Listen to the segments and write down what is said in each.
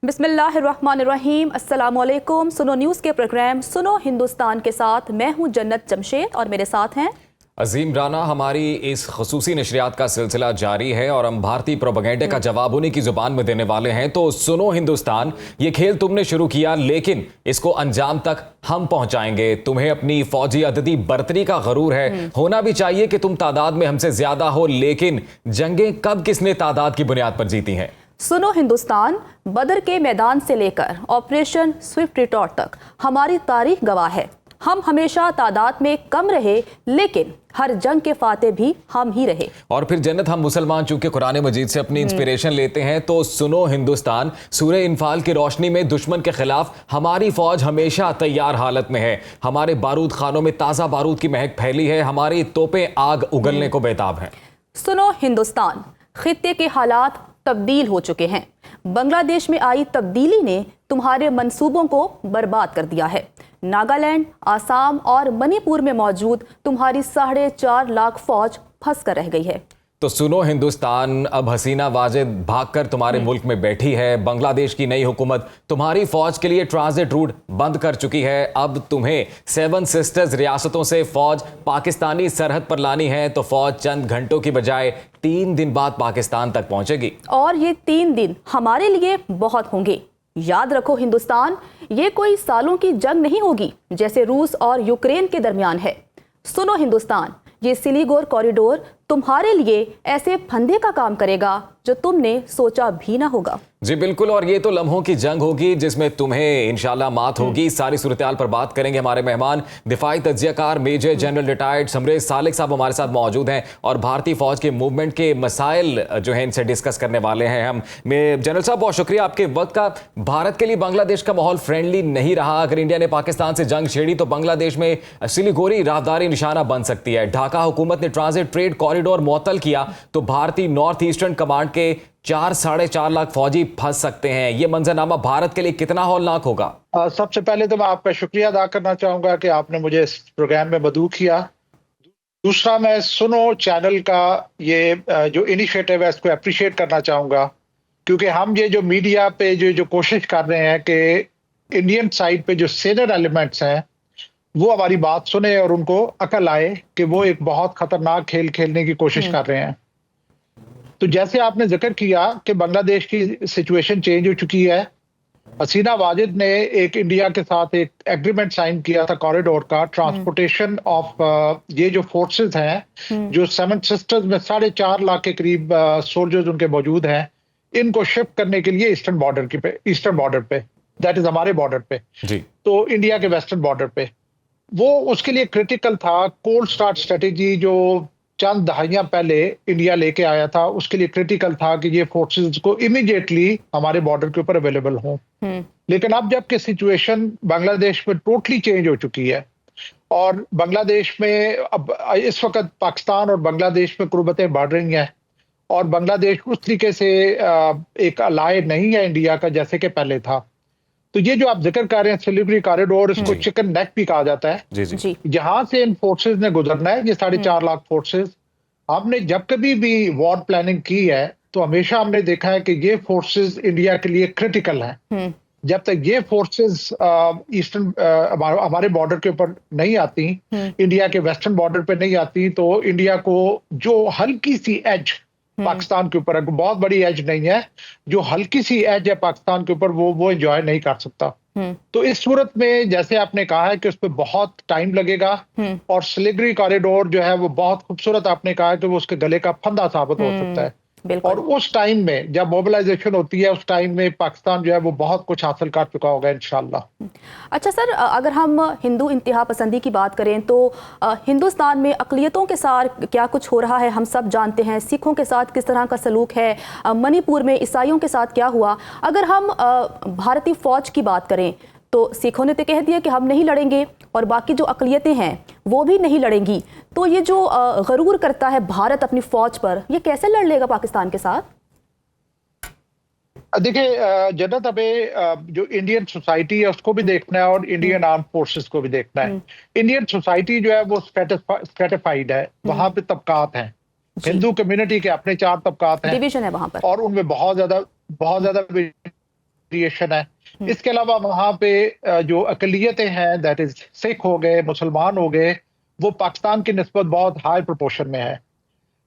बिस्मिल्लाहिर्रहमानिर्रहीम, अस्सलामुअलैकुम। सुनो न्यूज़ के प्रोग्राम सुनो हिंदुस्तान के साथ मैं हूं जन्नत जमशेद और मेरे साथ हैं अजीम राना। हमारी इस खसूसी नशरियात का सिलसिला जारी है और हम भारतीय प्रोपेगेंडे का जवाब उन्हीं की जुबान में देने वाले हैं। तो सुनो हिंदुस्तान, ये खेल तुमने शुरू किया लेकिन इसको अंजाम तक हम पहुंचाएंगे। तुम्हें अपनी फौजी अददी बर्तरी का गरूर है, होना भी चाहिए कि तुम तादाद में हमसे ज्यादा हो, लेकिन जंगें कब किसने तादाद की बुनियाद पर जीती हैं। सुनो हिंदुस्तान बदर के मैदान से लेकर ऑपरेशन स्विफ्ट रिटॉर्ट तक हमारी तारीख गवाह है। हम हमेशा तादाद में कम रहे लेकिन हर जंग के फाते भी हम ही रहे। और फिर जन्नत, हम मुसलमान चूंकि कुरान मजीद से अपनी इंस्पिरेशन लेते हैं, तो सुनो हिंदुस्तान सूरह इनफाल की रोशनी में दुश्मन के खिलाफ हमारी फौज हमेशा तैयार हालत में है। हमारे बारूद खानों में ताज़ा बारूद की महक फैली है, हमारी तोपें आग उगलने को बेताब हैं। सुनो हिंदुस्तान, खित्ते के हालात तब्दील हो चुके हैं। बांग्लादेश में आई तब्दीली ने तुम्हारे मंसूबों को बर्बाद कर दिया है। नागालैंड, आसाम और मणिपुर में मौजूद तुम्हारी 4.5 लाख फौज फंस कर रह गई है। तो सुनो हिंदुस्तान, अब हसीना वाजिद भागकर तुम्हारे मुल्क में बैठी है। बांग्लादेश की नई हुकूमत तुम्हारी फौज के लिए ट्रांजिट रूट बंद कर चुकी है। अब तुम्हें 7 सिस्टर्स रियासतों से फौज पाकिस्तानी सरहद पर लानी है, तो फौज चंद घंटों की बजाय 3 दिन बाद पाकिस्तान तक पहुंचेगी। और ये 3 दिन हमारे लिए बहुत होंगे। याद रखो हिंदुस्तान, ये कोई सालों की जंग नहीं होगी जैसे रूस और यूक्रेन के दरमियान है। सुनो हिंदुस्तान, ये सिलीगोर कॉरिडोर तुम्हारे लिए ऐसे फंदे का काम करेगा जो तुमने सोचा भी ना होगा। जी बिल्कुल, और ये तो लम्हों की जंग होगी जिसमें तुम्हें इंशाल्लाह मात होगी। सारी सूरत-ए-हाल पर बात करेंगे। हमारे मेहमान दिफाई तज्जियाकार मेजर जनरल रिटायर्ड समरेज सालिक साहब हमारे साथ मौजूद हैं और भारतीय फौज के मूवमेंट के मसाइल जो हैं इनसे डिस्कस करने वाले हैं हम। जनरल साहब, बहुत शुक्रिया आपके वक्त का। भारत के लिए बांग्लादेश का माहौल फ्रेंडली नहीं रहा। अगर इंडिया ने पाकिस्तान से जंग छेड़ी तो बांग्लादेश में सिलीगोरी राहदारी निशाना बन सकती है। ढाका हुकूमत ने ट्रांजिट ट्रेड कॉरिडोर मुअत्तल किया तो भारतीय नॉर्थ ईस्टर्न कमांड के 4-4.5 लाख फौजी फंस सकते हैं। ये मंजरनामा भारत के लिए कितना हौलनाक होगा? सबसे पहले तो मैं आपका शुक्रिया अदा करना चाहूंगा कि आपने मुझे इस प्रोग्राम में मदऊ किया। दूसरा, मैं सुनो चैनल का ये जो इनिशिएटिव है इसको अप्रिशिएट करना चाहूंगा, क्योंकि हम ये जो मीडिया पे जो कोशिश कर रहे हैं कि इंडियन साइड पे जो सीनियर एलिमेंट्स हैं वो हमारी बात सुने और उनको अकल आए कि वो एक बहुत खतरनाक खेल खेलने की कोशिश कर रहे हैं। तो जैसे आपने जिक्र किया कि बांग्लादेश की सिचुएशन चेंज हो चुकी है। हसीना वाजिद ने एक इंडिया के साथ एक एग्रीमेंट साइन किया था कॉरिडोर का, ट्रांसपोर्टेशन ऑफ ये जो फोर्सेस हैं जो 7 सिस्टर्स में 4.5 लाख के करीब सोल्जर्स उनके मौजूद हैं, इनको शिफ्ट करने के लिए ईस्टर्न बॉर्डर पे दैट इज हमारे बॉर्डर पे जी, तो इंडिया के वेस्टर्न बॉर्डर पे वो उसके लिए क्रिटिकल था। कोल्ड स्टार्ट स्ट्रेटेजी जो चंद दहाइयां पहले इंडिया लेके आया था, उसके लिए क्रिटिकल था कि ये फोर्सेस को इमीडिएटली हमारे बॉर्डर के ऊपर अवेलेबल हों। लेकिन अब जबकि सिचुएशन बांग्लादेश में टोटली चेंज हो चुकी है और बांग्लादेश में अब इस वक्त पाकिस्तान और बांग्लादेश में कुर्बतें बढ़ रही हैं और बांग्लादेश उस तरीके से एक अलाय नहीं है इंडिया का जैसे कि पहले था। तो ये जो आप जिक्र कर रहे हैं सिलीगुड़ी कॉरिडोर, इसको चिकन नेक भी कहा जाता है। जी। जहां से इन फोर्सेस ने गुजरना है, ये 4.5 लाख फोर्सेस, हमने जब कभी भी वॉर प्लानिंग की है तो हमेशा हमने देखा है कि ये फोर्सेस इंडिया के लिए क्रिटिकल हैं। जब तक ये फोर्सेस ईस्टर्न हमारे बॉर्डर के ऊपर नहीं आती, इंडिया के वेस्टर्न बॉर्डर पे नहीं आती, तो इंडिया को जो हल्की सी एज पाकिस्तान के ऊपर, बहुत बड़ी एज नहीं है, जो हल्की सी एज है पाकिस्तान के ऊपर, वो एंजॉय नहीं कर सकता। तो इस सूरत में जैसे आपने कहा है कि उस पर बहुत टाइम लगेगा और सिलीगुड़ी कॉरिडोर जो है वो बहुत खूबसूरत, आपने कहा है कि वो उसके गले का फंदा साबित हो सकता है। और उस टाइम में जब मोबिलाइजेशन होती है, उस टाइम में पाकिस्तान जो है वो बहुत कुछ हासिल कर चुका होगा इंशाल्लाह। अच्छा सर, अगर हम हिंदू इंतहा पसंदी की बात करें तो हिंदुस्तान में अक़लियतों के साथ क्या कुछ हो रहा है हम सब जानते हैं। सिखों के साथ किस तरह का सलूक है, मणिपुर में ईसाइयों के साथ क्या हुआ। अगर हम भारतीय फौज की बात करें तो सिखों ने तो कह दिया कि हम नहीं लड़ेंगे और बाकी जो अक़लियतें हैं वो भी नहीं लड़ेंगी। तो ये जो गरूर करता है भारत अपनी फौज पर, ये कैसे लड़ लेगा पाकिस्तान के साथ? देखिए जन्नत, हमें जो इंडियन सोसाइटी है उसको भी देखना है और इंडियन आर्म फोर्सेस को भी देखना है। इंडियन सोसाइटी जो है वो स्ट्रेटिफाइड है, वहां पे तबकात हैं। हिंदू कम्युनिटी के अपने 4 तबकात हैं, डिवीजन है वहां पर, और उनमें बहुत ज्यादा वेरिएशन है। इसके अलावा वहां पे जो अकलियतें हैं, दैट इज सिख हो गए, मुसलमान हो गए, वो पाकिस्तान की निस्बत बहुत हाई प्रोपोर्शन में है।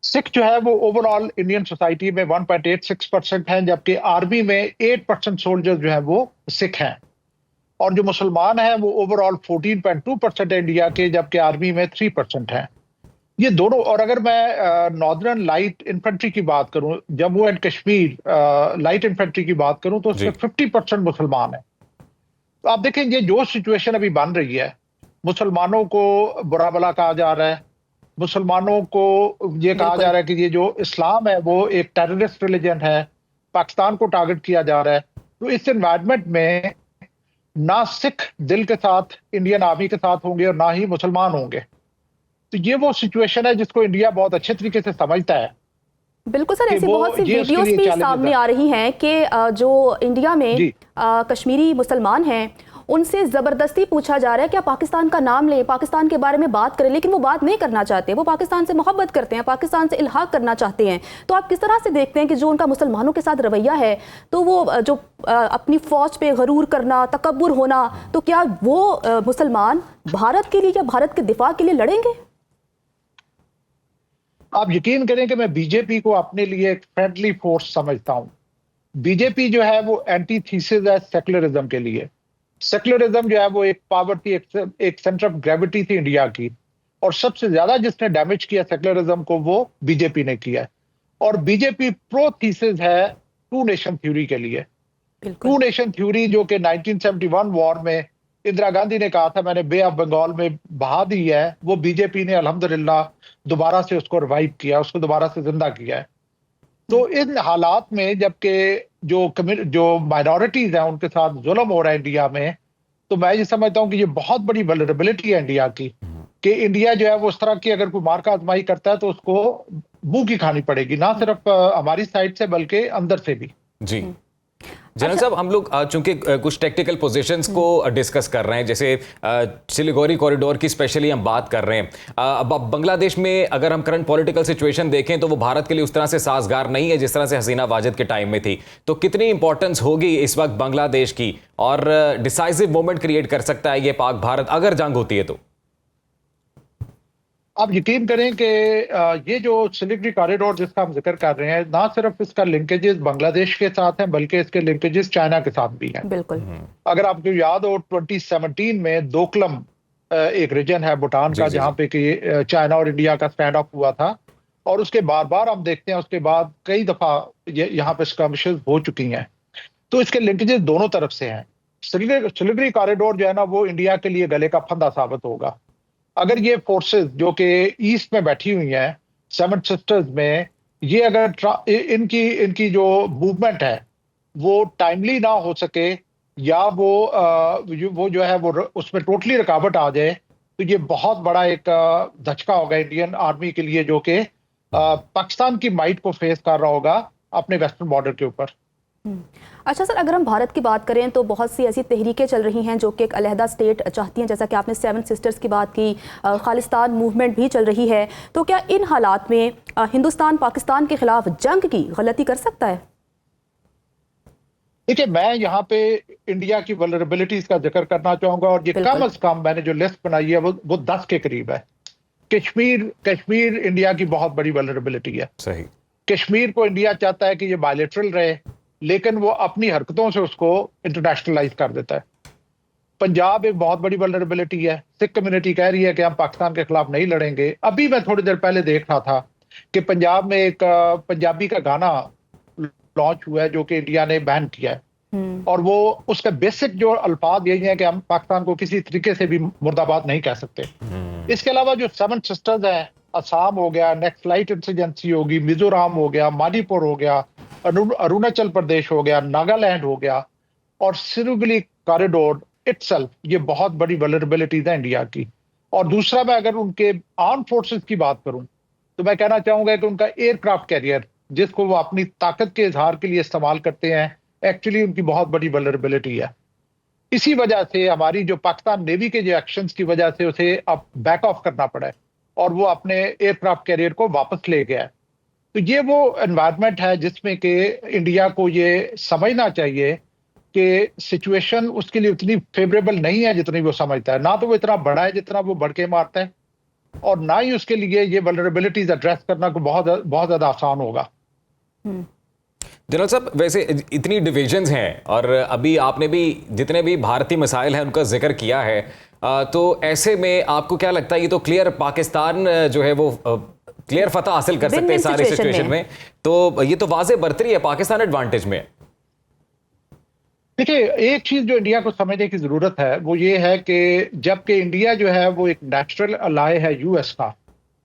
सिख जो है वो ओवरऑल इंडियन सोसाइटी में 1.86% हैं, जबकि आर्मी में 8% सोल्जर्स जो है वो सिख हैं। और जो मुसलमान हैं वो ओवरऑल 14.2% है इंडिया के, जबकि आर्मी में 3% हैं। ये दोनों, और अगर मैं नॉर्दर्न लाइट इन्फेंट्री की बात करूं, Jammu and Kashmir light infantry की बात करूं, तो उसमें 50% मुसलमान है। तो आप देखें ये जो सिचुएशन अभी बन रही है, मुसलमानों को बुरा भला कहा जा रहा है, मुसलमानों को ये कहा जा रहा है कि ये जो इस्लाम है वो एक टेररिस्ट रिलीजन है, पाकिस्तान को टारगेट किया जा रहा है। तो इस एनवायरनमेंट में ना सिख दिल के साथ इंडियन आर्मी के साथ होंगे और ना ही मुसलमान होंगे। तो ये वो सिचुएशन है जिसको इंडिया बहुत अच्छे तरीके से समझता है। बिल्कुल सर, ऐसी बहुत सी वीडियोस भी सामने आ रही हैं कि जो इंडिया में कश्मीरी मुसलमान हैं उनसे ज़बरदस्ती पूछा जा रहा है कि आप पाकिस्तान का नाम लें, पाकिस्तान के बारे में बात करें, लेकिन वो बात नहीं करना चाहते। वो पाकिस्तान से मोहब्बत करते हैं, पाकिस्तान से इल्हाक करना चाहते हैं। तो आप किस तरह से देखते हैं कि जो उनका मुसलमानों के साथ रवैया है, तो वो जो अपनी फ़ौज पे गरूर करना, तकब्बुर होना, तो क्या वो मुसलमान भारत के लिए या भारत के दिफा के लिए लड़ेंगे? आप यकीन करें कि मैं बीजेपी को अपने लिए एक फ्रेंडली फोर्स समझता हूं। बीजेपी जो है वो एंटी थीसिस है सेक्युलरिज्म के लिए। सेक्युलरिज्म जो है वो एक पावर थी, एक सेंटर ऑफ ग्रेविटी थी इंडिया की, और सबसे ज्यादा जिसने डैमेज किया सेक्युलरिज्म को वो बीजेपी ने किया है। और बीजेपी प्रो थीसिस है टू नेशन थ्योरी के लिए। टू नेशन थ्योरी जो कि 1971 वॉर में इंदिरा गांधी ने कहा था मैंने बे ऑफ बंगाल में बहा दी है, वो बीजेपी ने अल्हम्दुलिल्लाह दोबारा से उसको रिवाइव किया, उसको दोबारा से जिंदा किया है। तो इन हालात में जबकि जो माइनॉरिटीज हैं उनके साथ जुल्म हो रहा है इंडिया में, तो मैं ये समझता हूं कि ये बहुत बड़ी वल्नरेबिलिटी है इंडिया की, कि इंडिया जो है वो उस तरह की अगर कोई मार का आजमाई करता है तो उसको मुंह की खानी पड़ेगी, ना सिर्फ हमारी साइड से बल्कि अंदर से भी। जी जनरल साहब, हम लोग चूंकि कुछ टेक्निकल पोजीशंस को डिस्कस कर रहे हैं, जैसे सिलीगुड़ी कॉरिडोर की स्पेशली हम बात कर रहे हैं। अब बांग्लादेश में अगर हम करंट पॉलिटिकल सिचुएशन देखें तो वो भारत के लिए उस तरह से साजगार नहीं है जिस तरह से हसीना वाजिद के टाइम में थी। तो कितनी इंपॉर्टेंस होगी इस वक्त बांग्लादेश की, और डिसाइसिव मोमेंट क्रिएट कर सकता है ये पाक भारत अगर जंग होती है तो? आप यकीन करें कि ये जो सिलीगुड़ी कॉरिडोर जिसका हम जिक्र कर रहे हैं, ना सिर्फ इसका लिंकेजेस बांग्लादेश के साथ हैं बल्कि इसके लिंकेजेस चाइना के साथ भी हैं। बिल्कुल। अगर आपको याद हो 2017 में दोकलम एक रीजन है भूटान का, जहां पे कि चाइना और इंडिया का स्टैंड ऑफ हुआ था, और उसके बार बार हम देखते हैं उसके बाद कई दफा यहाँ पे स्क्रमिशेस हो चुकी हैं। तो इसके लिंकेजेस दोनों तरफ से हैं। सिलीगुड़ी कॉरिडोर जो है ना वो इंडिया के लिए गले का फंदा साबित होगा। अगर ये फोर्सेस जो कि ईस्ट में बैठी हुई हैं, सेवन सिस्टर्स में, ये अगर इनकी जो मूवमेंट है वो टाइमली ना हो सके, या वो जो है वो उसमें टोटली रुकावट आ जाए, तो ये बहुत बड़ा एक धचका होगा इंडियन आर्मी के लिए, जो कि पाकिस्तान की माइट को फेस कर रहा होगा अपने वेस्टर्न बॉर्डर के ऊपर। अच्छा सर, अगर हम भारत की बात करें तो बहुत सी ऐसी तहरीकें चल रही हैं जो कि एक अलहदा स्टेट चाहती हैं, जैसा कि आपने सेवन सिस्टर्स की बात की, खालिस्तान मूवमेंट भी चल रही है। तो क्या इन हालात में हिंदुस्तान पाकिस्तान के खिलाफ जंग की गलती कर सकता है? देखिए, मैं यहाँ पे इंडिया की वल्नरेबिलिटीज का जिक्र करना चाहूंगा, और ये कम अज कम मैंने जो लिस्ट बनाई है वो 10 के करीब है। कश्मीर इंडिया की बहुत बड़ी वल्नरेबिलिटी है। सही। कश्मीर को इंडिया चाहता है कि ये बायलैटरल रहे, लेकिन वो अपनी हरकतों से उसको इंटरनेशनलाइज कर देता है। पंजाब एक बहुत बड़ी वल्नरेबिलिटी है। सिख कम्युनिटी कह रही है कि हम पाकिस्तान के खिलाफ नहीं लड़ेंगे। अभी मैं थोड़ी देर पहले देख रहा था कि पंजाब में एक पंजाबी का गाना लॉन्च हुआ है जो कि इंडिया ने बैन किया है, और वो उसका बेसिक जो अल्फाज यही है कि हम पाकिस्तान को किसी तरीके से भी मुर्दाबाद नहीं कह सकते। इसके अलावा जो सेवन सिस्टर्स है, असम हो गया, नेक्स्ट फ्लाइट इंसर्जेंसी होगी, मिजोरम हो गया, मणिपुर हो गया, अरुणाचल प्रदेश हो गया, नागालैंड हो गया, और सिलीगुड़ी कॉरिडोर इटसेल्फ, ये बहुत बड़ी वल्नरेबिलिटीज है इंडिया की। और दूसरा, मैं अगर उनके आर्म फोर्सेस की बात करूं तो मैं कहना चाहूंगा कि उनका एयरक्राफ्ट कैरियर, जिसको वो अपनी ताकत के इजहार के लिए इस्तेमाल करते हैं, एक्चुअली उनकी बहुत बड़ी वल्नरेबिलिटी है। इसी वजह से हमारी जो पाकिस्तान नेवी के जो एक्शंस की वजह से उसे अब बैक ऑफ करना पड़ा है, और वो अपने एयरक्राफ्ट कैरियर को वापस ले गया है। तो ये वो एनवायरनमेंट है जिसमें कि इंडिया को ये समझना चाहिए कि सिचुएशन उसके लिए उतनी फेवरेबल नहीं है जितनी वो समझता है। ना तो वो इतना बड़ा है जितना वो बढ़ के मारता है, और ना ही उसके लिए ये वल्नरेबिलिटीज एड्रेस करना को बहुत बहुत ज्यादा आसान होगा। जनरल साहब, वैसे इतनी डिविजन्स हैं और अभी आपने भी जितने भी भारतीय मसाइल हैं उनका जिक्र किया है, तो ऐसे में आपको क्या लगता है, ये तो क्लियर पाकिस्तान जो है वो क्लियर फतह हासिल कर सकते हैं सारी सिचुएशन में, तो ये तो वाज़े बर्तरी है, पाकिस्तान एडवांटेज में है। देखिए, एक चीज जो इंडिया को समझने की जरूरत है वो ये है कि जबकि इंडिया जो है वो एक नेचुरल अलाय है यूएस का,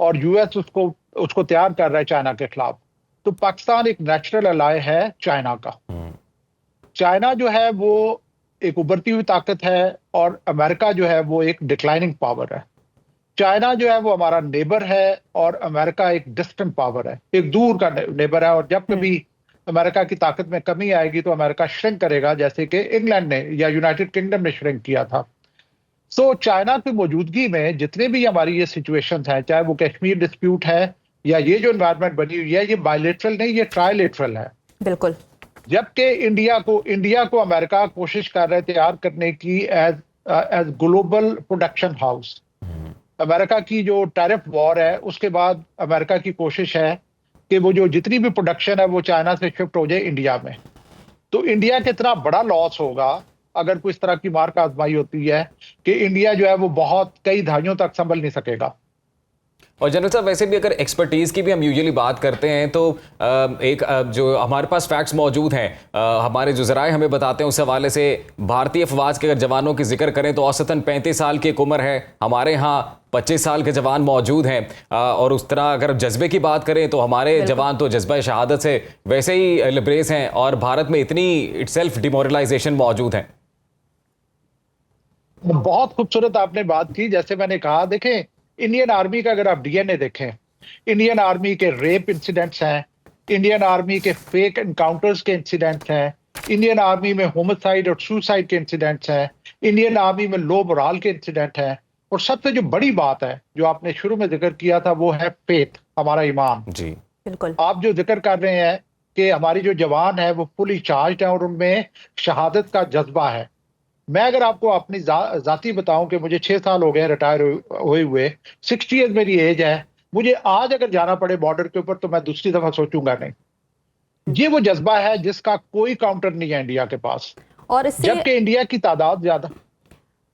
और यूएस उसको तैयार कर रहा है चाइना के खिलाफ, तो पाकिस्तान एक नेचुरल अलाय है चाइना का। चाइना जो है वो एक उभरती हुई ताकत है, और अमेरिका जो है वो एक डिक्लाइनिंग पावर है। चाइना जो है वो हमारा नेबर है, और अमेरिका एक डिस्टेंट पावर है, एक दूर का नेबर है। और जब कभी अमेरिका की ताकत में कमी आएगी तो अमेरिका श्रिंक करेगा, जैसे कि इंग्लैंड ने या यूनाइटेड किंगडम ने श्रिंक किया था। सो चाइना की मौजूदगी में जितने भी हमारी ये सिचुएशंस हैं, चाहे वो कश्मीर डिस्प्यूट है या ये जो एनवायरनमेंट बनी हुई है, ये बायलेटरल नहीं, ये ट्राइलेटरल है। बिल्कुल। जबकि इंडिया को अमेरिका कोशिश कर रहे तैयार करने की as global production house. America की जो टैरिफ वॉर है उसके बाद अमेरिका की कोशिश है कि वो जो जितनी भी प्रोडक्शन है वो चाइना से शिफ्ट हो जाए इंडिया में। तो इंडिया कितना बड़ा लॉस होगा अगर कोई इस तरह की मार का आजमाई होती है कि इंडिया जो है वो बहुत कई दहाइयों तक संभल नहीं सकेगा। और जनरल साहब, वैसे भी अगर एक्सपर्टीज़ की भी हम यूजुअली बात करते हैं तो जो हमारे पास फैक्ट्स मौजूद हैं, हमारे जो ज़राए हमें बताते हैं उस हवाले से भारतीय अफवाज के अगर जवानों की जिक्र करें तो औसतन 35 साल की एक उम्र है। हमारे यहाँ 25 साल के जवान मौजूद हैं, और उस तरह अगर जज्बे की बात करें तो हमारे जवान तो जज्बा शहादत से वैसे ही लिबरेस हैं, और भारत में इतनी इटसेल्फ डिमोरलाइजेशन मौजूद है। बहुत खूबसूरत आपने बात की। जैसे मैंने कहा, देखें इंडियन आर्मी का अगर आप डीएनए देखें, इंडियन आर्मी के रेप इंसिडेंट्स हैं, इंडियन आर्मी के फेक एनकाउंटर्स के इंसिडेंट्स हैं, इंडियन आर्मी में होमिसाइड और सुसाइड के इंसिडेंट्स हैं, इंडियन आर्मी में लो मोराल के इंसिडेंट हैं, और सबसे जो बड़ी बात है जो आपने शुरू में जिक्र किया था वो है फेथ, हमारा ईमान। जी बिल्कुल। आप जो जिक्र कर रहे हैं कि हमारी जो जवान है वो फुली चार्ज है और उनमें शहादत का जज्बा है। मैं अगर आपको अपनी जाती बताऊं कि मुझे 6 साल हो गए रिटायर हुए 60 ईयर्स मेरी एज है। मुझे आज अगर जाना पड़े बॉर्डर के ऊपर तो मैं दूसरी दफा सोचूंगा नहीं। ये वो जज्बा है जिसका कोई काउंटर नहीं है इंडिया के पास, और जबकि इंडिया की तादाद ज्यादा।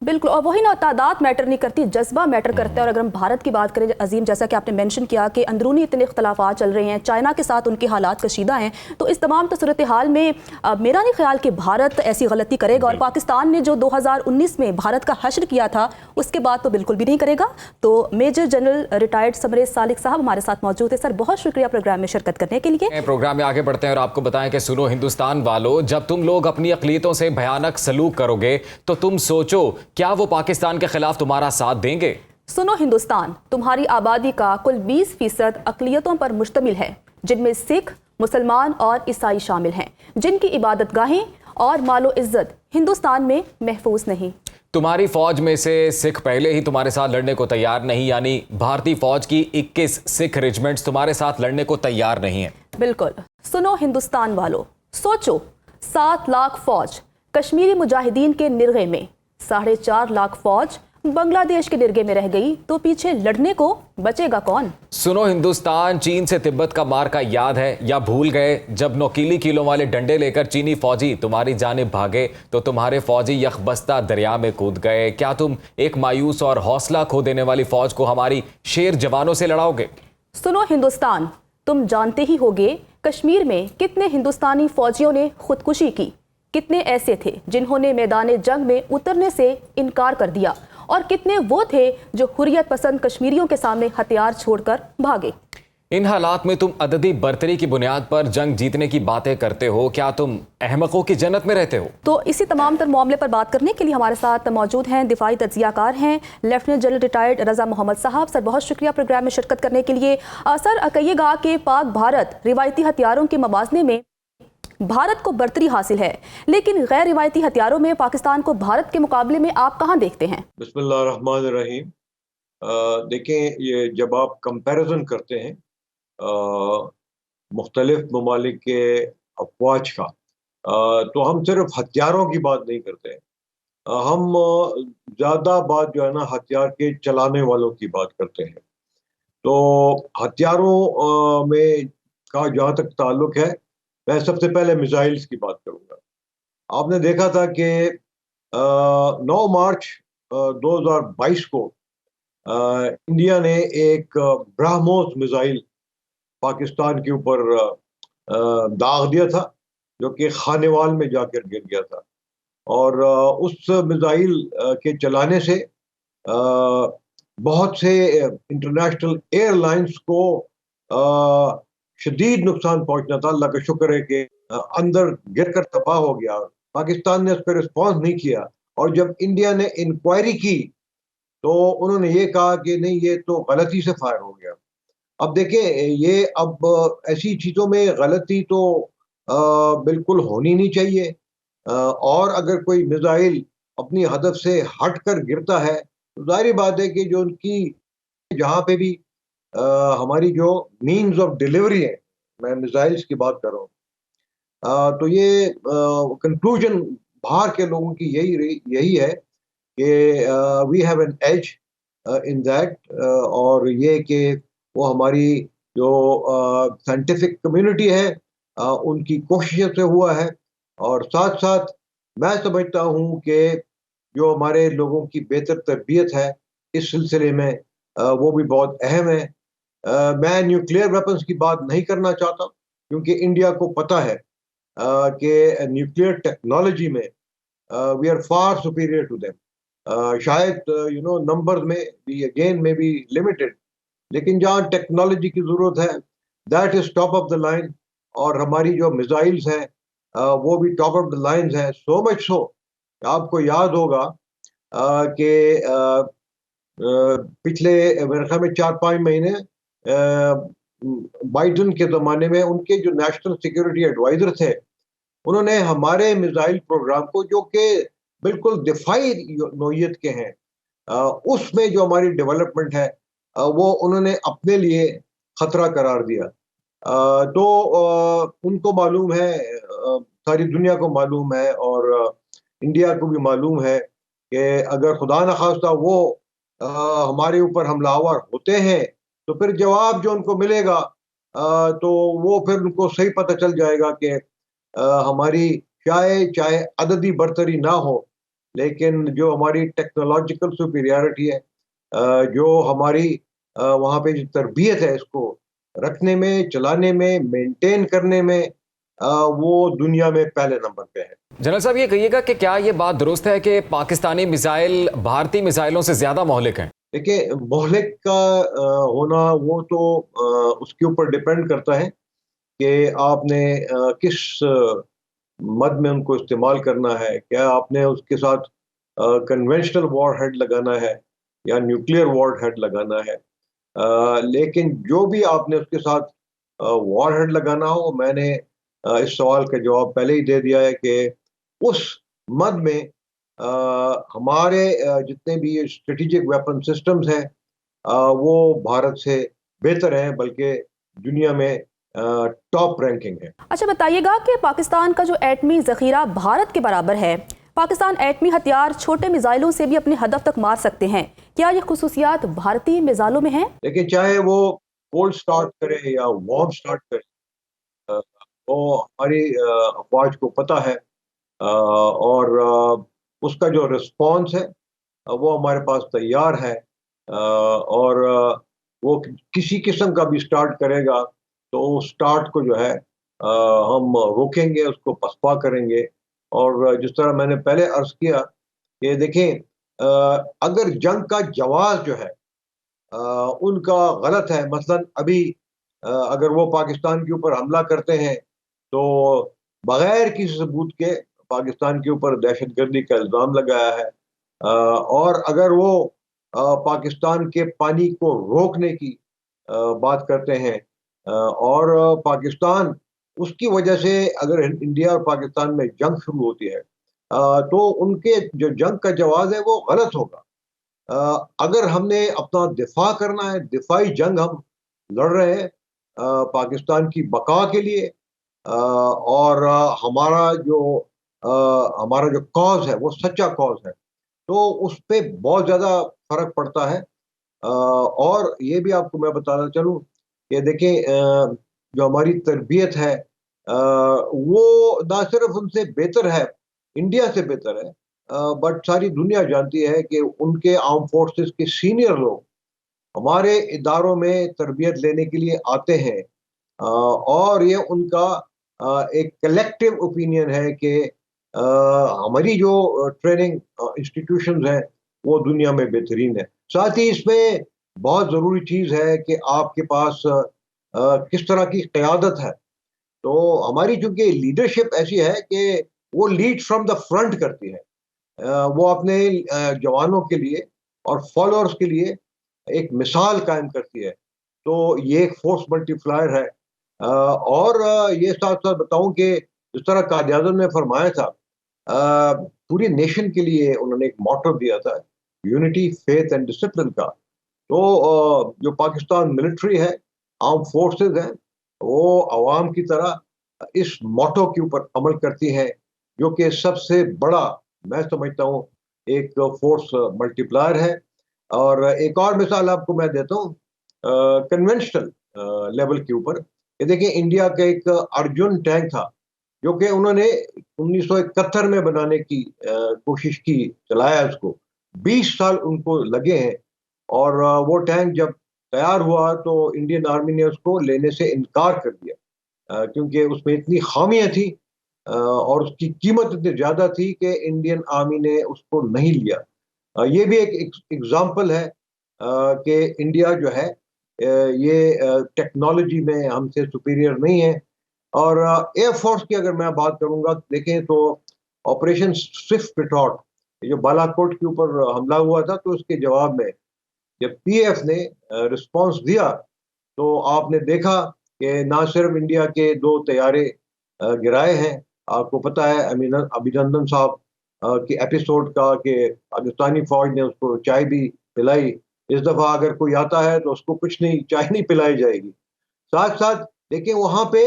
बिल्कुल, और वही ना, तादाद मैटर नहीं करती, जज्बा मैटर करता है। और अगर हम भारत की बात करें अजीम, जैसा कि आपने मेंशन किया कि अंदरूनी इतने इख्तलाफात चल रहे हैं, चाइना के साथ उनके हालात कशीदा हैं, तो इस तमाम सूरत हाल में मेरा नहीं ख्याल कि भारत ऐसी गलती करेगा। और पाकिस्तान ने जो 2019 में भारत का हश्र किया था उसके बाद तो बिल्कुल भी नहीं करेगा। तो major general retired Samresh Salik साहब हमारे साथ मौजूद है। सर, बहुत शुक्रिया प्रोग्राम में शिरकत करने के लिए। प्रोग्राम में आगे बढ़ते हैं और आपको बताएं कि सुनो हिंदुस्तान वालों, जब तुम लोग अपनी अक़लियतों से भयानक सलूक करोगे तो तुम सोचो क्या वो पाकिस्तान के खिलाफ तुम्हारा साथ देंगे। सुनो हिंदुस्तान तुम्हारी आबादी का कुल 20% अक़लियतों पर मुश्तमिल है, जिनमें सिख, मुसलमान और ईसाई शामिल हैं, जिनकी इबादतगाहें और मालो इज्जत हिंदुस्तान में महफूज नहीं। तुम्हारी फौज में से सिख पहले ही तुम्हारे साथ लड़ने को तैयार नहीं, यानी भारतीय फौज की 21 सिख रेजिमेंट्स तुम्हारे साथ लड़ने को तैयार नहीं है। बिल्कुल। सुनो हिंदुस्तान वालों, सोचो 7 लाख फौज कश्मीरी मुजाहिदीन के निर्गे में, 4.5 लाख फौज बांग्लादेश के निर्गे में रह गई, तो पीछे लड़ने को बचेगा कौन। सुनो हिंदुस्तान, चीन से तिब्बत का मार्का याद है या भूल गए, जब नोकीली कीलों वाले डंडे लेकर चीनी फौजी तुम्हारी जानिब भागे तो तुम्हारे फौजी यखबस्ता दरिया में कूद गए। क्या तुम एक मायूस और हौसला खो देने वाली फौज को हमारी शेर जवानों से लड़ाओगे। सुनो हिंदुस्तान, तुम जानते ही होगे कश्मीर में कितने हिंदुस्तानी फौजियों ने खुदकुशी की, कितने ऐसे थे जिन्होंने मैदान जंग में उतरने से इनकार कर दिया, और कितने वो थे जो हुर्रियत पसंद कश्मीरियों के सामने हथियार छोड़कर भागे। इन हालात में तुम अददी बर्तरी की बुनियाद पर जंग जीतने की बातें करते हो, क्या तुम अहमकों की जन्नत में रहते हो। तो इसी तमाम तर मामले पर बात करने के लिए हमारे साथ मौजूद हैं दिफाई तज्जियाकार हैं लेफ्टिनेंट जनरल रिटायर्ड रजा मोहम्मद साहब। सर, बहुत शुक्रिया प्रोग्राम में शिरकत करने के लिए। सर, कहिएगा कि पाक भारत रिवायती हथियारों के मवाजने में भारत को बर्तरी हासिल है, लेकिन गैर रिवायती हथियारों में पाकिस्तान को भारत के मुकाबले में आप कहां देखते हैं। बिस्मिल्लाहिर्रहमानिर्रहीम। देखें, ये जब आप कंपैरिजन करते हैं मुख्तलिफ ममालिक के अफवाज का, तो हम सिर्फ हथियारों की बात नहीं करते हैं। हम ज़्यादा बात जो है ना हथियार के चलाने वालों की बात करते हैं। तो हथियारों में का जहाँ तक ताल्लुक है, मैं सबसे पहले मिसाइल्स की बात करूँगा। आपने देखा था कि 9 मार्च 2022 को इंडिया ने एक ब्रह्मोस मिसाइल पाकिस्तान के ऊपर दाग दिया था, जो कि खानेवाल में जाकर गिर गया था। और उस मिसाइल के चलाने से बहुत से इंटरनेशनल एयरलाइंस को शदीद नुकसान पहुंचना था। अल्लाह का शुक्र है कि अंदर गिरकर तबाह हो गया। पाकिस्तान ने उस पर रिस्पॉन्स नहीं किया, और जब इंडिया ने इंक्वायरी की तो उन्होंने ये कहा कि नहीं, ये तो गलती से फायर हो गया। अब देखिए, ये अब ऐसी चीज़ों में गलती तो बिल्कुल होनी नहीं चाहिए। और अगर कोई मिसाइल अपनी हदफ से हटकर गिरता है तो ज़ाहिर बात है कि जो उनकी जहाँ पे भी अ, हमारी जो मीन्स ऑफ डिलीवरी है, मैं मिसाइल्स की बात कर रहा हूँ, तो ये कंक्लूजन बाहर के लोगों की यही है कि we have an edge in that, और ये कि वो हमारी जो साइंटिफिक कम्युनिटी है उनकी कोशिशों से हुआ है। और साथ साथ मैं समझता हूँ कि जो हमारे लोगों की बेहतर तरबियत है इस सिलसिले में, वो भी बहुत अहम है। मैं न्यूक्लियर वेपन्स की बात नहीं करना चाहता, क्योंकि इंडिया को पता है कि न्यूक्लियर टेक्नोलॉजी में we are far superior to them. शायद नंबर में भी अगेन में बी लिमिटेड, लेकिन जहाँ टेक्नोलॉजी की ज़रूरत है that is top of the line. और हमारी जो मिसाइल्स हैं वो भी टॉप ऑफ द लाइन्स हैं। सो मच सो आपको याद होगा कि पिछले मेरे ख्याल में 4-5 महीने बाइडन के ज़माने में उनके जो नेशनल सिक्योरिटी एडवाइज़र थे, उन्होंने हमारे मिसाइल प्रोग्राम को, जो कि बिल्कुल दिफाई नौइयत के हैं, उसमें जो हमारी डेवलपमेंट है वो उन्होंने अपने लिए खतरा करार दिया। तो उनको मालूम है, सारी दुनिया को मालूम है, और इंडिया को भी मालूम है कि अगर खुदा न खास्ता वो हमारे ऊपर हमलावर होते हैं तो फिर जवाब जो उनको मिलेगा, तो वो फिर उनको सही पता चल जाएगा कि हमारी चाहे अददी बरतरी ना हो, लेकिन जो हमारी टेक्नोलॉजिकल सुपीरियरिटी है, जो हमारी वहाँ पे जो तरबियत है इसको रखने में, चलाने में, मेंटेन करने में, वो दुनिया में पहले नंबर पे है। जनरल साहब, ये कहिएगा कि क्या ये बात दुरुस्त है कि पाकिस्तानी मिसाइल भारतीय मिसाइलों से ज्यादा मोहलिक हैं? देखिए, मोहलिक का होना वो तो उसके ऊपर डिपेंड करता है कि आपने किस मद में उनको इस्तेमाल करना है। क्या आपने उसके साथ कन्वेंशनल वॉर हेड लगाना है या न्यूक्लियर वॉर हेड लगाना है। लेकिन जो भी आपने उसके साथ वॉर हेड लगाना हो, मैंने इस सवाल का जवाब पहले ही दे दिया है कि उस मद में हमारे जितने भी स्ट्रेटेजिक वेपन सिस्टम्स हैं वो भारत से बेहतर हैं, बल्कि दुनिया में टॉप रैंकिंग है। अच्छा बताइएगा कि पाकिस्तान का जो एटमी ज़ख़ीरा भारत के बराबर है, पाकिस्तान एटमी हथियार छोटे मिसाइलों से भी अपने हदफ तक मार सकते हैं, क्या ये खुसूसियात भारतीय मिसाइलों में हैं? लेकिन चाहे वो कोल्ड स्टार्ट करे या वार्म स्टार्ट करे, अ, वो हमारी अफवाज को पता है, और उसका जो रिस्पॉन्स है वो हमारे पास तैयार है। और वो किसी किस्म का भी स्टार्ट करेगा तो उस स्टार्ट को जो है हम रोकेंगे, उसको पसपा करेंगे। और जिस तरह मैंने पहले अर्ज किया कि देखें, अगर जंग का जवाब जो है उनका गलत है, मसलन अभी अगर वो पाकिस्तान के ऊपर हमला करते हैं तो बगैर किसी सबूत के पाकिस्तान के ऊपर दहशतगर्दी का इल्ज़ाम लगाया है। और अगर वो पाकिस्तान के पानी को रोकने की बात करते हैं, और पाकिस्तान उसकी वजह से अगर इंडिया और पाकिस्तान में जंग शुरू होती है, तो उनके जो जंग का जवाब है वो गलत होगा। अगर हमने अपना दिफा करना है, दिफाई जंग हम लड़ रहे हैं पाकिस्तान की बका के लिए, और हमारा जो कॉज है वो सच्चा कॉज है, तो उस पे बहुत ज़्यादा फर्क पड़ता है। और ये भी आपको मैं बताना चलूँ कि देखें, जो हमारी तरबियत है वो ना सिर्फ उनसे बेहतर है, इंडिया से बेहतर है, बट सारी दुनिया जानती है कि उनके आर्म फोर्सेस के सीनियर लोग हमारे इदारों में तरबियत लेने के लिए आते हैं। और ये उनका एक कलेक्टिव ओपिनियन है कि हमारी जो ट्रेनिंग इंस्टीट्यूशंस हैं वो दुनिया में बेहतरीन है। साथ ही इसमें बहुत ज़रूरी चीज़ है कि आपके पास किस तरह की क़यादत है। तो हमारी चूँकि लीडरशिप ऐसी है कि वो लीड फ्रॉम द फ्रंट करती है। वो अपने जवानों के लिए और फॉलोअर्स के लिए एक मिसाल कायम करती है। तो ये एक फोर्स मल्टीप्लायर है। और ये साथ-साथ बताऊँ कि जिस तरह कायद-ए-आज़म ने फरमाया था, पूरी नेशन के लिए उन्होंने एक मोट्टो दिया था, यूनिटी, फेथ एंड डिसिप्लिन का। तो जो पाकिस्तान मिलिट्री है, आर्म फोर्सेस हैं, वो अवाम की तरह इस मोट्टो के ऊपर अमल करती हैं, जो कि सबसे बड़ा मैं समझता हूँ एक फोर्स मल्टीप्लायर है। और एक और मिसाल आपको मैं देता हूँ कन्वेंशनल लेवल के ऊपर। ये देखिए, इंडिया का एक अर्जुन टैंक था, जो कि उन्होंने 1971 में बनाने की कोशिश की, चलाया उसको। 20 साल उनको लगे हैं। और वो टैंक जब तैयार हुआ तो इंडियन आर्मी ने उसको लेने से इनकार कर दिया, क्योंकि उसमें इतनी खामियां थी और उसकी कीमत इतनी ज़्यादा थी कि इंडियन आर्मी ने उसको नहीं लिया। ये भी एक एग्जाम्पल है कि इंडिया जो है ये टेक्नोलॉजी में हमसे सुपीरियर नहीं है। और एयर फोर्स की अगर मैं बात करूंगा, देखें तो ऑपरेशन स्विफ्ट पिटॉट, ये जो बालाकोट के ऊपर हमला हुआ था, तो उसके जवाब में जब पीएफ ने रिस्पांस दिया, तो आपने देखा कि ना सिर्फ इंडिया के 2 तैयारे गिराए हैं। आपको पता है अभिनंदन साहब के एपिसोड का, कि पाकिस्तानी फौज ने उसको चाय भी पिलाई। इस दफा अगर कोई आता है तो उसको कुछ नहीं, चाय नहीं पिलाई जाएगी। साथ साथ देखिए, वहां पे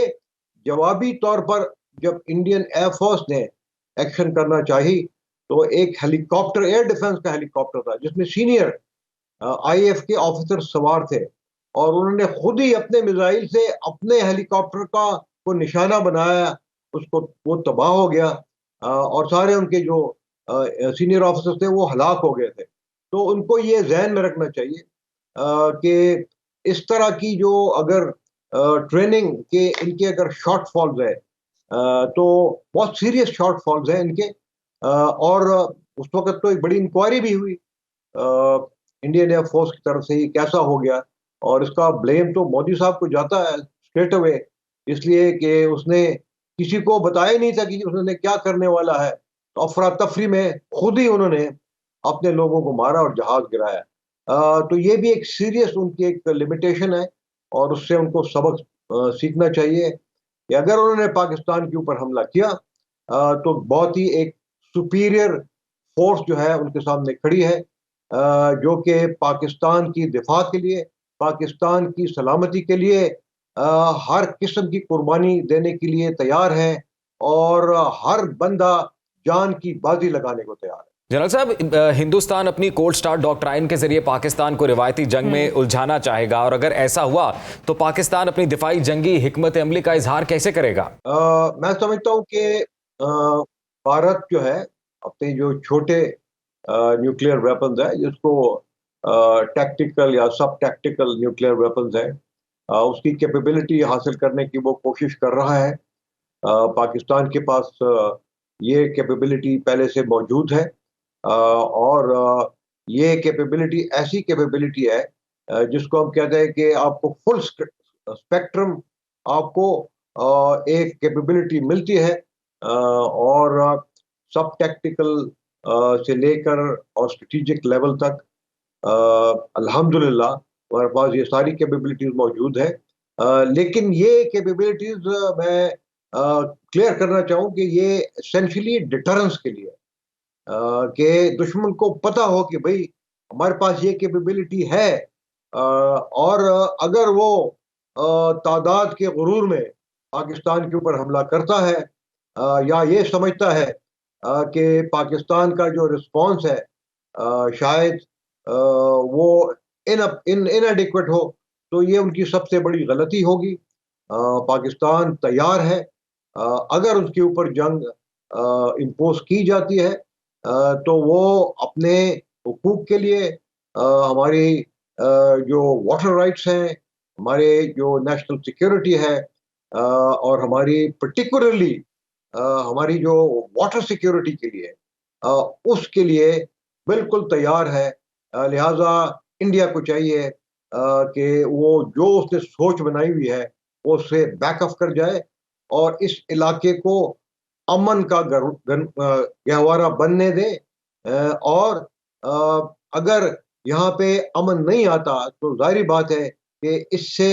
जवाबी तौर पर जब इंडियन एयरफोर्स ने एक्शन करना चाही, तो एक हेलीकॉप्टर, एयर डिफेंस का हेलीकॉप्टर था, जिसमें सीनियर आईएएफ के ऑफिसर सवार थे, और उन्होंने खुद ही अपने मिसाइल से अपने हेलीकॉप्टर का को निशाना बनाया, उसको, वो तबाह हो गया। और सारे उनके जो सीनियर ऑफिसर्स थे वो हलाक हो गए थे। तो उनको ये जहन में रखना चाहिए कि इस तरह की जो अगर ट्रेनिंग के इनके अगर शॉर्ट फॉल्स है, तो बहुत सीरियस शॉर्ट फॉल्स हैं इनके। और उस वक्त तो एक बड़ी इंक्वायरी भी हुई इंडियन एयर फोर्स की तरफ से, ये कैसा हो गया। और इसका ब्लेम तो मोदी साहब को जाता है स्ट्रेट अवे, इसलिए कि उसने किसी को बताया नहीं था कि उसने क्या करने वाला है। तो अफरा तफरी में खुद ही उन्होंने अपने लोगों को मारा और जहाज गिराया। तो ये भी एक सीरियस उनकी एक लिमिटेशन है, और उससे उनको सबक सीखना चाहिए कि अगर उन्होंने पाकिस्तान के ऊपर हमला किया, तो बहुत ही एक सुपीरियर फोर्स जो है उनके सामने खड़ी है, जो कि पाकिस्तान की दिफा के लिए, पाकिस्तान की सलामती के लिए हर किस्म की कुर्बानी देने के लिए तैयार है, और हर बंदा जान की बाजी लगाने को तैयार है। जनरल साहब, हिंदुस्तान अपनी कोल्ड स्टार्ट डॉक्ट्राइन के जरिए पाकिस्तान को रिवायती जंग में उलझाना चाहेगा, और अगर ऐसा हुआ तो पाकिस्तान अपनी दिफाई जंगी हिकमत अमली का इजहार कैसे करेगा? मैं समझता हूँ कि भारत जो है अपने जो छोटे न्यूक्लियर वेपन्स है, जिसको टैक्टिकल या सब टैक्टिकल न्यूक्लियर वेपन्स है, उसकी कैपेबिलिटी हासिल करने की वो कोशिश कर रहा है। पाकिस्तान के पास ये कैपेबिलिटी पहले से मौजूद है। और ये कैपेबिलिटी ऐसी कैपेबिलिटी है जिसको हम कहते हैं कि आपको फुल स्पेक्ट्रम, आपको एक कैपेबिलिटी मिलती है। और सब टैक्टिकल से लेकर और स्ट्रेटेजिक लेवल तक अल्हम्दुलिल्लाह हमारे पास ये सारी कैपेबिलिटीज मौजूद है। लेकिन ये कैपेबिलिटीज मैं क्लियर करना चाहूँ कि ये एसेंशियली डिटरेंस के लिए, कि दुश्मन को पता हो कि भाई हमारे पास ये कैपेबिलिटी है। और अगर वो तादाद के गुरूर में पाकिस्तान के ऊपर हमला करता है या ये समझता है कि पाकिस्तान का जो रिस्पॉन्स है शायद वो इनएडिक्वेट हो, तो ये उनकी सबसे बड़ी गलती होगी। पाकिस्तान तैयार है, अगर उसके ऊपर जंग इम्पोज की जाती है तो वो अपने हुकूक के लिए, हमारी जो वाटर राइट्स हैं, हमारे जो नेशनल सिक्योरिटी है, और हमारी पर्टिकुलरली हमारी जो वाटर सिक्योरिटी के लिए, उसके लिए बिल्कुल तैयार है। लिहाजा इंडिया को चाहिए कि वो जो उसने सोच बनाई हुई है वो उससे बैकअप कर जाए और इस इलाके को अमन का गहवारा बनने दे। और अगर यहाँ पे अमन नहीं आता तो जाहिर बात है कि इससे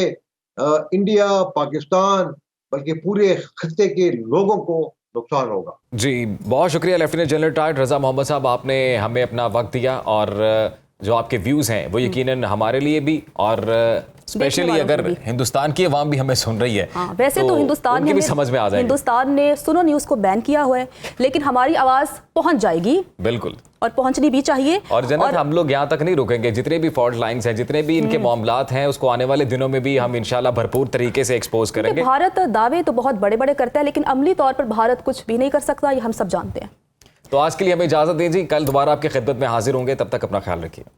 इंडिया, पाकिस्तान, बल्कि पूरे खत्ते के लोगों को नुकसान होगा। जी, बहुत शुक्रिया लेफ्टिनेंट जनरल रिटायर्ड रजा मोहम्मद साहब, आपने हमें अपना वक्त दिया और जो आपके व्यूज़ हैं वो यकीनन हमारे लिए भी और स्पेशली अगर हिंदुस्तान की अवाम भी हमें सुन रही है। हाँ, वैसे तो हिंदुस्तान ने भी समझ में आ जाएगा। हिंदुस्तान ने सुनो न्यूज़ को बैन किया हुआ है, लेकिन हमारी आवाज़ पहुंच जाएगी, बिल्कुल, और पहुंचनी भी चाहिए। और जन्नत हम लोग यहाँ तक नहीं रुकेंगे, जितने भी फॉल्ट लाइंस हैं, जितने भी इनके मामलात हैं, उसको आने वाले दिनों में भी हम इंशाल्लाह भरपूर तरीके से एक्सपोज करेंगे। भारत दावे तो बहुत बड़े बड़े करता है, लेकिन अमली तौर पर भारत कुछ भी नहीं कर सकता, ये हम सब जानते हैं। तो आज के लिए हमें इजाजत दीजिए, कल दोबारा आपकी खिदमत में हाजिर होंगे, तब तक अपना ख्याल रखिए।